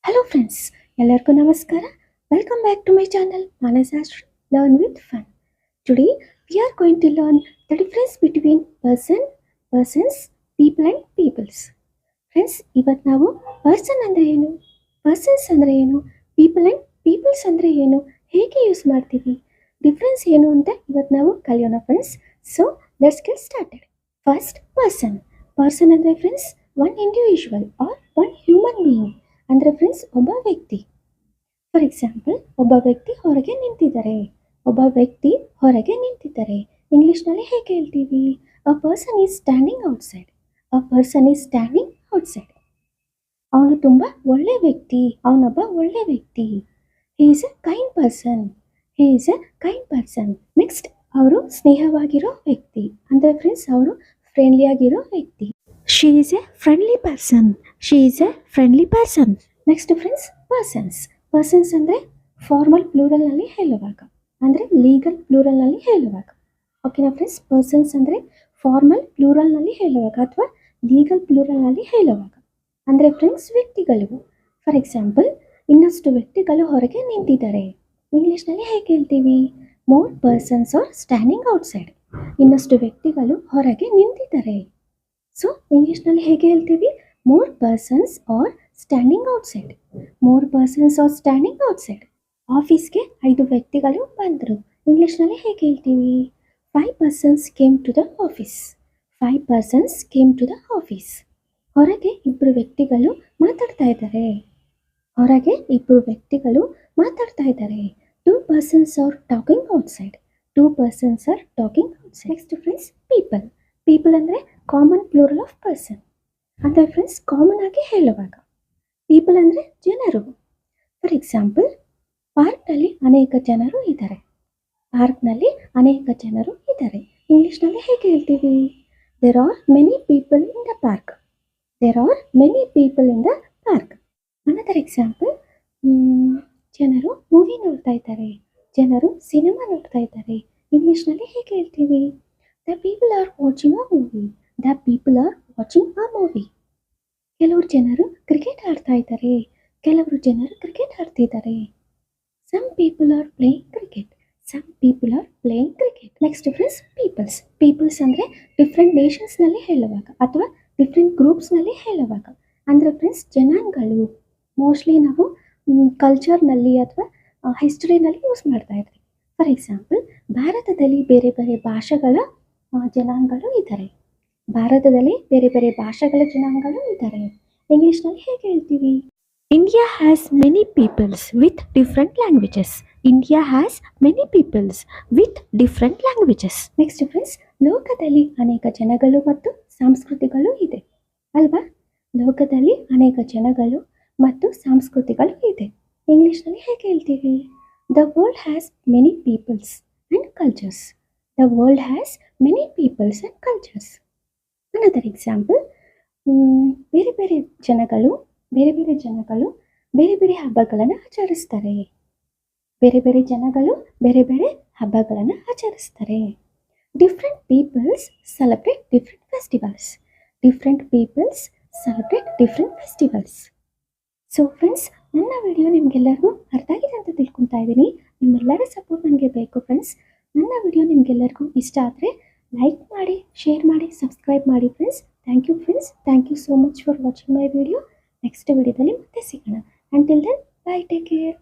Hello friends, ಎಲ್ಲರಿಗೂ ನಮಸ್ಕಾರ. Welcome back to my channel Manas Learn with Fun. Today we are going to learn the difference between persons, people and peoples. Friends, ಇವತ್ತು ನಾವು person ಅಂದ್ರೆ ಏನು, persons ಅಂದ್ರೆ ಏನು, people and people's ಅಂದ್ರೆ ಏನು, ಹೇಗೆ ಯೂಸ್ ಮಾಡ್ತೀವಿ, ಡಿಫ್ರೆನ್ಸ್ ಏನು ಅಂತ ಇವತ್ತು ನಾವು ಕಲಿಯೋಣ friends. So let's get started. First person ಅಂದ್ರೆ friends one individual or one human being ಅಂದರೆ ಫ್ರೆಂಡ್ಸ್ ಒಬ್ಬ ವ್ಯಕ್ತಿ. ಫಾರ್ ಎಕ್ಸಾಂಪಲ್, ಒಬ್ಬ ವ್ಯಕ್ತಿ ಹೊರಗೆ ನಿಂತಿದ್ದಾರೆ. ಇಂಗ್ಲಿಷ್ನಲ್ಲಿ ಹೇಗೆ ಹೇಳ್ತೀವಿ? A person is standing outside. ಅವನು ತುಂಬ ಒಳ್ಳೆ ವ್ಯಕ್ತಿ, ಅವನೊಬ್ಬ ಒಳ್ಳೆ ವ್ಯಕ್ತಿ. He is A kind person. Next, ಅವರು ಸ್ನೇಹವಾಗಿರೋ ವ್ಯಕ್ತಿ ಅಂದರೆ ಫ್ರೆಂಡ್ಸ್ ಅವರು ಫ್ರೆಂಡ್ಲಿ ಆಗಿರೋ ವ್ಯಕ್ತಿ. She is A friendly person. Next friends, persons ಅಂದರೆ ಫಾರ್ಮಲ್ ಪ್ಲೂರಲ್ನಲ್ಲಿ ಹೇಳುವಾಗ, ಅಂದರೆ ಲೀಗಲ್ ಪ್ಲೂರಲ್ನಲ್ಲಿ ಹೇಳುವಾಗ. ಓಕೆನಾ ಫ್ರೆಂಡ್ಸ್? ಪರ್ಸನ್ಸ್ ಅಂದರೆ ಫಾರ್ಮಲ್ ಪ್ಲೂರಲ್ನಲ್ಲಿ ಹೇಳುವಾಗ ಅಥವಾ ಲೀಗಲ್ ಪ್ಲೂರಲ್ನಲ್ಲಿ ಹೇಳುವಾಗ. ಅಂದರೆ ಫ್ರೆಂಡ್ಸ್ ವ್ಯಕ್ತಿಗಳು. ಫಾರ್ ಎಕ್ಸಾಂಪಲ್, ಇನ್ನಷ್ಟು ವ್ಯಕ್ತಿಗಳು ಹೊರಗೆ ನಿಂತಿದ್ದಾರೆ. ಇಂಗ್ಲೀಷ್ನಲ್ಲಿ ಹೇಗೆ ಹೇಳ್ತೀವಿ? More persons are standing outside. ಇನ್ನಷ್ಟು ವ್ಯಕ್ತಿಗಳು ಹೊರಗೆ ನಿಂತಿದ್ದಾರೆ. ಸೊ ಇಂಗ್ಲೀಷ್ನಲ್ಲಿ ಹೇಗೆ ಹೇಳ್ತೀವಿ? ಮೋರ್ ಪರ್ಸನ್ಸ್ ಆರ್ ಸ್ಟ್ಯಾಂಡಿಂಗ್ ಔಟ್ಸೈಡ್. ಆಫೀಸ್ಗೆ 5 ವ್ಯಕ್ತಿಗಳು ಬಂದರು. ಇಂಗ್ಲೀಷ್ನಲ್ಲಿ ಹೇಗೆ ಹೇಳ್ತೀವಿ? 5 persons came to the office. ಹೊರಗೆ ಇಬ್ಬರು ವ್ಯಕ್ತಿಗಳು ಮಾತಾಡ್ತಾ ಇದ್ದಾರೆ. 2 persons are talking outside. Next friends, people ಅಂದರೆ ಕಾಮನ್ ಪ್ಲೂರಲ್ ಆಫ್ ಪರ್ಸನ್. ಅಂದರೆ ಫ್ರೆಂಡ್ಸ್ ಕಾಮನ್ ಆಗಿ ಹೇಳುವಾಗ ಪೀಪಲ್ ಅಂದರೆ ಜನರು. ಫಾರ್ ಎಕ್ಸಾಂಪಲ್, ಪಾರ್ಕ್ನಲ್ಲಿ ಅನೇಕ ಜನರು ಇದ್ದಾರೆ. ಇಂಗ್ಲೀಷ್ನಲ್ಲಿ ಹೇಗೆ ಹೇಳ್ತೀವಿ? There are many people in the park. Another example, ಜನರು ಮೂವಿ ನೋಡ್ತಾ ಇದ್ದಾರೆ, ಜನರು ಸಿನಿಮಾ ನೋಡ್ತಾ ಇದ್ದಾರೆ. ಇಂಗ್ಲೀಷ್ನಲ್ಲಿ ಹೇಗೆ ಹೇಳ್ತೀವಿ? The people are watching a movie. ಕೆಲವರು ಜನರು ಕ್ರಿಕೆಟ್ ಆಡ್ತಾ ಇದ್ದಾರೆ, ಕೆಲವರು ಜನರು ಕ್ರಿಕೆಟ್ ಆಡ್ತಿದ್ದಾರೆ. Some people are playing cricket. Next friends, peoples ಅಂದರೆ ಡಿಫ್ರೆಂಟ್ ನೇಷನ್ಸ್ನಲ್ಲಿ ಹೇಳುವಾಗ ಅಥವಾ ಡಿಫ್ರೆಂಟ್ ಗ್ರೂಪ್ಸ್ನಲ್ಲಿ ಹೇಳುವಾಗ. ಅಂದರೆ ಫ್ರೆಂಡ್ಸ್ ಜನಾಂಗಗಳು. ಮೋಸ್ಟ್ಲಿ ನಾವು ಕಲ್ಚರ್ನಲ್ಲಿ ಅಥವಾ ಹಿಸ್ಟರಿನಲ್ಲಿ ಯೂಸ್ ಮಾಡ್ತಾ ಇರ್ತೀವಿ. ಫಾರ್ ಎಕ್ಸಾಂಪಲ್, ಭಾರತದಲ್ಲಿ ಬೇರೆ ಬೇರೆ ಭಾಷೆಗಳ ಜನಾಂಗಗಳು ಇದ್ದಾರೆ. ಇಂಗ್ಲೀಷ್ನಲ್ಲಿ ಹೇಗೆ ಹೇಳ್ತೀವಿ? India has many people's with different languages. Next friends, ಲೋಕದಲ್ಲಿ ಅನೇಕ ಜನಗಳು ಮತ್ತು ಸಂಸ್ಕೃತಿಗಳು ಇದೆ ಅಲ್ವಾ? ಇಂಗ್ಲೀಷ್ನಲ್ಲಿ ಹೇಗೆ ಹೇಳ್ತೀವಿ? The world has many peoples and cultures. Another example, ಬೇರೆ ಬೇರೆ ಜನಗಳು ಬೇರೆ ಬೇರೆ ಹಬ್ಬಗಳನ್ನು ಆಚರಿಸ್ತಾರೆ. Different peoples celebrate different festivals. So friends, ನನ್ನ ವಿಡಿಯೋ ನಿಮಗೆಲ್ಲರಿಗೂ ಅರ್ಥ ಆಗಿದೆ ಅಂತ ತಿಳ್ಕೊತಾ ಇದ್ದೀನಿ. ನಿಮ್ಮೆಲ್ಲರ ಸಪೋರ್ಟ್ ನನಗೆ ಬೇಕು ಫ್ರೆಂಡ್ಸ್. ನನ್ನ ವಿಡಿಯೋ ನಿಮಗೆಲ್ಲರಿಗೂ ಇಷ್ಟ ಆದರೆ ಲೈಕ್ ಮಾಡಿ, ಶೇರ್ ಮಾಡಿ, ಸಬ್ಸ್ಕ್ರೈಬ್ ಮಾಡಿ friends. Thank you friends. Thank you so much for watching my video. Next ವಿಡಿಯೋದಲ್ಲಿ ಮತ್ತೆ ಸಿಗೋಣ. Until then, bye, take care.